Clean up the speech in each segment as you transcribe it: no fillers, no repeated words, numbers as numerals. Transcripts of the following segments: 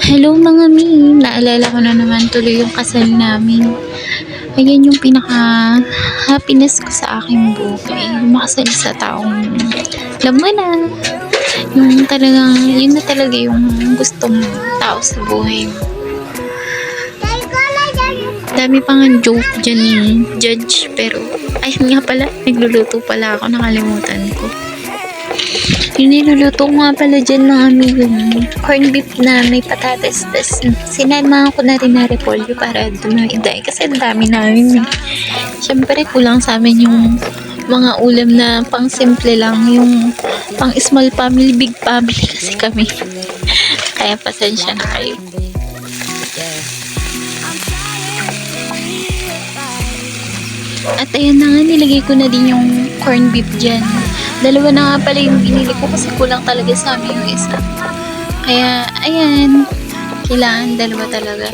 Hello mga mi, naalala ko na naman tuloy yung kasal namin. Ayan yung pinaka happiness ko sa aking buhay. Makasal sa taong alam mo na, yung talagang, yun na talaga yung gustong tao sa buhay mo. Dami pang joke dyan ni Judge, pero ayun nga pala, nagluluto pala ako, nakalimutan ko. Yung niluluto ko nga pala dyan mga amigo mo, corn beef na may patatas, tas sinamahan ko na rin na repolyo para dumiday kasi ang dami namin eh. Siyempre kulang sa amin yung mga ulam na pang simple lang, yung pang small family, big family kasi kami. Kaya pasensya na kayo. At ayun na nga, nilagay ko na din yung corn beef dyan. Dalawa na nga pala yung binili ko kasi kulang talaga sa amin yung isa. Kaya, ayan, kailangan dalawa talaga.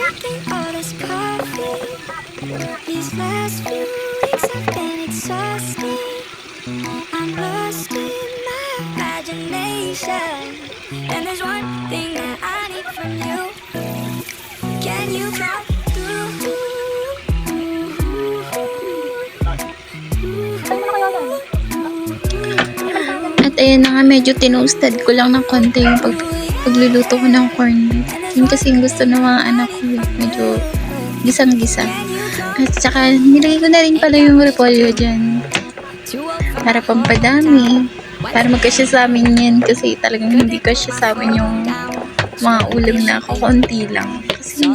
And there's one thing that I need from you. Can you come through? At ayun na nga, medyo tinoasted ko lang ng konti yung pagluluto ko ng corn beef. Yun kasi yung gusto ng mga anak ko, medyo gisang-gisa. At saka nilagay ko na rin pala yung repolyo dyan para pampadami, para magkasya sa amin yan kasi talagang hindi kasya sa amin yung mga ulam na kukunti lang kasi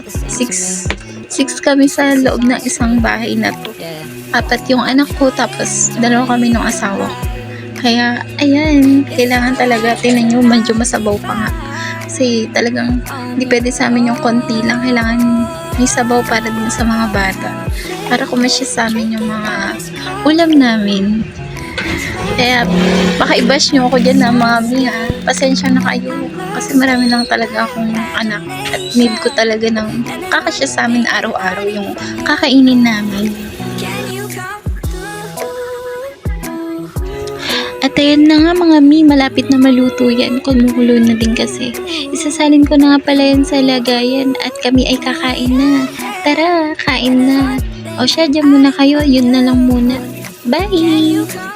six kami sa loob ng isang bahay na to. 4 yung anak ko tapos 2 kami ng asawa ko. Kaya, ayan, kailangan talaga, tinan nyo, medyo masabaw pa nga. Kasi talagang, hindi pwede sa amin yung konti lang. Kailangan may sabaw para din sa mga bata. Para kumasya sa amin yung mga ulam namin. Kaya, baka i-bash nyo ako dyan na mga miha. Pasensya na kayo. Kasi marami lang talaga akong anak. At need ko talaga ng kakasya sa amin araw-araw yung kakainin namin. At ayun na nga mga mi, malapit na maluto yan. Kumukulo na din kasi. Isasalin ko na nga pala yan sa lagayan at kami ay kakain na. Tara, kain na. O siya, dyan muna kayo. Yun na lang muna. Bye!